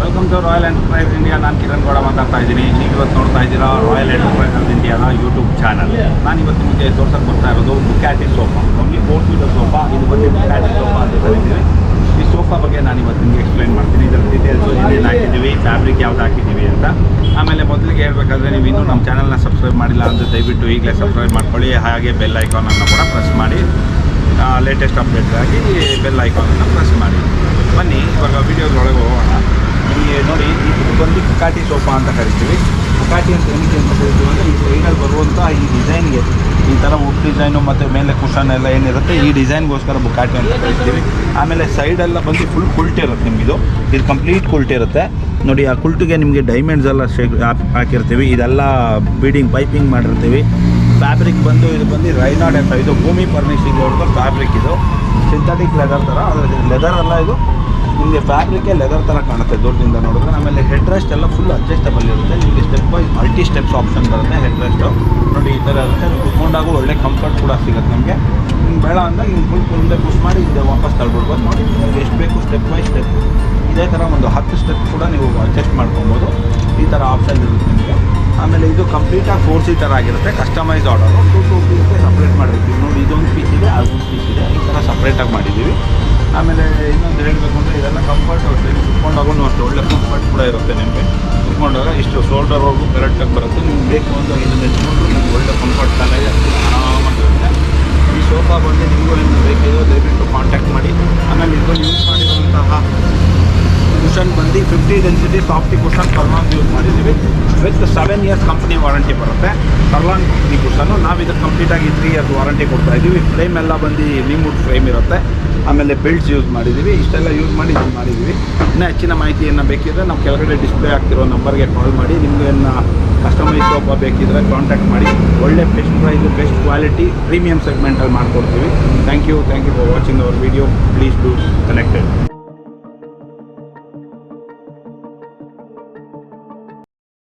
Welcome to Royal Enterprise India. ನಾನು ಕಿರಣ್ ಗೌಡ ಮಾತಾಡ್ತಾ ಇದ್ದೀನಿ. ನೀವು ಇವತ್ತು ನೋಡ್ತಾ ಇದ್ದೀರಾ ರಾಯಲ್ ಎಂಟರ್ಪ್ರೈಸ್ ಇಂಡಿಯಾದ ಯೂಟ್ಯೂಬ್ ಚಾನಲ್. ನಾನು ಇವತ್ತು ನಿಮಗೆ ತೋರ್ಸಕ್ಕೆ ಬರ್ತಾ ಇರೋದು Bugatti sofa. Only 4 seater sofa. ಇದು ಬಂದು ಬುಕ್ಯಾಟಿ ಸೋಫಾ ಅಂತ ಕರಿತೀವಿ. ಈ ಸೋಫಾ ಬಗ್ಗೆ ನಾನು ಇವತ್ತು ನಿಮಗೆ ಎಕ್ಸ್ಪ್ಲೈನ್ ಮಾಡ್ತೀನಿ. ಇದರ ಡೀಟೇಲ್ಸು ಏನೇನು ಹಾಕಿದ್ದೀವಿ, ಫ್ಯಾಬ್ರಿಕ್ ಯಾವ್ದು ಹಾಕಿದ್ದೀವಿ ಅಂತ. ಆಮೇಲೆ ಮೊದಲಿಗೆ ಹೇಳಬೇಕಾದ್ರೆ ನೀವು ಇನ್ನೂ ನಮ್ಮ ಚಾನಲ್ನ ಸಬ್ಸ್ಕ್ರೈಬ್ ಮಾಡಿಲ್ಲ ಅಂದರೆ ದಯವಿಟ್ಟು ಈಗಲೇ ಸಬ್ಸ್ಕ್ರೈಬ್ ಮಾಡ್ಕೊಳ್ಳಿ. ಹಾಗೆ ಬೆಲ್ ಐಕಾನನ್ನು ಕೂಡ ಪ್ರೆಸ್ ಮಾಡಿ. ಲೇಟೆಸ್ಟ್ ಅಪ್ಡೇಟ್ಗಾಗಿ ಬೆಲ್ ಐಕಾನನ್ನು ಪ್ರೆಸ್ ಮಾಡಿ. ಬನ್ನಿ ಇವಾಗ ವೀಡಿಯೋದೊಳಗೆ ಹೋಗೋಣ. ನಿಮಗೆ ನೋಡಿ, ಇದು ಬಂದು ಬುಕ್ಯಾಟಿ ಸೋಫಾ ಅಂತ ಕರಿತೀವಿ. ಬುಕ್ಯಾಟಿ ಅಂತ ಏನಕ್ಕೆ ಅಂತ ಕರಿತೀವಿ ಅಂದರೆ ಈ ಸೈಡಲ್ಲಿ ಬರುವಂಥ ಈ ಡಿಸೈನ್ಗೆ ಈ ಥರ ವುಡ್ ಡಿಸೈನು ಮತ್ತು ಮೇಲೆ ಕುಷನ್ ಎಲ್ಲ ಏನಿರುತ್ತೆ ಈ ಡಿಸೈನ್ಗೋಸ್ಕರ ಬುಕ್ಯಾಟಿ ಅಂತ ಕರಿತೀವಿ. ಆಮೇಲೆ ಸೈಡೆಲ್ಲ ಬಂದು ಫುಲ್ ಕುಲ್ಟ್ ಇರುತ್ತೆ ನಿಮಗಿದು. ಇದು ಕಂಪ್ಲೀಟ್ ಕುಲ್ಟ್ ಇರುತ್ತೆ ನೋಡಿ. ಆ ಕುಲ್ಟಿಗೆ ನಿಮಗೆ ಡೈಮಂಡ್ಸ್ ಎಲ್ಲ ಹಾಕಿರ್ತೀವಿ. ಇದೆಲ್ಲ ಬೀಡಿಂಗ್ ಪೈಪಿಂಗ್ ಮಾಡಿರ್ತೀವಿ. ಫ್ಯಾಬ್ರಿಕ್ ಬಂದು ಇದು ಬಂದು ರೈನಾಡ್ ಅಂತ, ಇದು ಭೂಮಿ ಫರ್ನಿಷಿಂಗ್ ಅವ್ರದ್ದು ಫ್ಯಾಬ್ರಿಕ್. ಇದು ಸಿಂಥೆಟಿಕ್ ಲೆದರ್ ಥರ, ಆದರೆ ಲೆದರ್ ಅಲ್ಲ, ಇದು ನಿಮಗೆ ಫ್ಯಾಬ್ರಿಕ್ಕೇ ಲೆದರ್ ಥರ ಕಾಣುತ್ತೆ ದೂರದಿಂದ ನೋಡಿದ್ರೆ. ಆಮೇಲೆ ಹೆಡ್ ರೆಸ್ಟ್ ಎಲ್ಲ ಫುಲ್ ಅಡ್ಜಸ್ಟಬಲ್ ಇರುತ್ತೆ. ನಿಮಗೆ step wise multi steps option ಬರುತ್ತೆ. ಹೆಡ್ ರೆಸ್ಟು ನೋಡಿ ಈ ಥರ ಇರುತ್ತೆ. ನೀವು ಕುತ್ಕೊಂಡಾಗೂ ಒಳ್ಳೆ ಕಂಫರ್ಟ್ ಕೂಡ ಸಿಗುತ್ತೆ ನಮಗೆ. ನಿಮ್ಗೆ ಬೇಡ ಅಂದಾಗ ಹಿಂಗೆ ಫುಲ್ ಮುಂದೆ ಪುಷ್ ಮಾಡಿ ಹಿಂದೆ ವಾಪಸ್ ತಳ್ಬಿಡ್ಬೋದು. ನೋಡಿ ನಿಮಗೆ ಎಷ್ಟು ಬೇಕು ಸ್ಟೆಪ್ ಬೈ ಸ್ಟೆಪ್ ಇದೇ ಥರ ಒಂದು 10 ಸ್ಟೆಪ್ ಕೂಡ ನೀವು ಅಡ್ಜಸ್ಟ್ ಮಾಡ್ಕೊಬೋದು. ಈ ಥರ ಆಪ್ಷನ್ ಇರುತ್ತೆ ನಿಮಗೆ. ಆಮೇಲೆ ಇದು ಕಂಪ್ಲೀಟಾಗಿ 4 ಸೀಟರ್ ಆಗಿರುತ್ತೆ. ಕಸ್ಟಮೈಸ್ ಆರ್ಡರು 2 ಪೀಸ್ಗೆ ಸಪ್ರೇಟ್ ಮಾಡಿರ್ತೀವಿ. ನೋಡಿ ಇದೊಂದು ಪೀಸ್ ಇದೆ, ಅದೊಂದು ಪೀಸ್ ಇದೆ, ಈ ಥರ ಸಪ್ರೇಟಾಗಿ ಮಾಡಿದ್ದೀವಿ. ಆಮೇಲೆ ಇನ್ನೊಂದು ಹೇಳಬೇಕು ಅಂದರೆ ಇದೆಲ್ಲ ಕಂಫರ್ಟ್ ಅಷ್ಟೇ. ಕುತ್ಕೊಂಡಾಗೂ ಅಷ್ಟು ಒಳ್ಳೆ ಕಂಫರ್ಟ್ ಕೂಡ ಇರುತ್ತೆ ನಿಮಗೆ. ಕುತ್ಕೊಂಡಾಗ ಇಷ್ಟು ಶೋಲ್ಡರ್ವರೆಗೂ ಕರೆಕ್ಟಾಗಿ ಬರುತ್ತೆ. ನಿಮ್ಗೆ ಬೇಕು ಅಂತ ಇದನ್ನು ಎತ್ಕೊಂಡ್ರು ನಿಮ್ಗೆ ಒಳ್ಳೆ ಕಂಫರ್ಟ್ ಚೆನ್ನಾಗಿ ಆರಾಮಾಗಿರುತ್ತೆ. ಈ ಸೋಫಾ ಬಂದು ನಿಮಗೂ ನಿಮ್ಗೆ ಬೇಕಿದೆ ದಯವಿಟ್ಟು ಕಾಂಟ್ಯಾಕ್ಟ್ ಮಾಡಿ. ಆಮೇಲೆ ಇದನ್ನು ಯೂಸ್ ಮಾಡಿರುವಂತಹ ಕುಷನ್ ಬಂದು 50 density softy cushion Kurlon use ಮಾಡಿದ್ದೀವಿ. ವಿತ್ 7 ಇಯರ್ಸ್ ಕಂಪ್ನಿ ವಾರಂಟಿ ಬರುತ್ತೆ ಕರ್ಲಾನ್ ಕಂಪ್ನಿ ಕುಷನ್ನು. ನಾವು ಇದಕ್ಕೆ ಕಂಪ್ಲೀಟಾಗಿ 3 ಇಯರ್ಸ್ ವಾರಂಟಿ ಕೊಡ್ತಾ ಇದ್ದೀವಿ. ಫ್ರೇಮ್ ಎಲ್ಲ ಬಂದು ನಿಮ್ವುಡ್ ಫ್ರೇಮ್ ಇರುತ್ತೆ. ಆಮೇಲೆ ಬೆಲ್ಟ್ಸ್ ಯೂಸ್ ಮಾಡಿದ್ದೀವಿ. ಇಷ್ಟೆಲ್ಲ ಯೂಸ್ ಮಾಡಿ ಇದನ್ನು ಮಾಡಿದ್ದೀವಿ. ಇನ್ನೂ ಹೆಚ್ಚಿನ ಮಾಹಿತಿಯನ್ನು ಬೇಕಿದ್ದರೆ ನಾವು ಕೆಳಗಡೆ ಡಿಸ್ಪ್ಲೇ ಆಗ್ತಿರೋ ನಂಬರ್ಗೆ ಕಾಲ್ ಮಾಡಿ. ನಿಮಗೇನು ಕಸ್ಟಮೈಸ್ ಸೋಫಾ ಬೇಕಿದ್ದರೆ ಕಾಂಟ್ಯಾಕ್ಟ್ ಮಾಡಿ. ಒಳ್ಳೆ best price, best quality, premium ಸೆಗ್ಮೆಂಟಲ್ಲಿ ಮಾಡಿಕೊಡ್ತೀವಿ. Thank you for watching our video. Please do connected.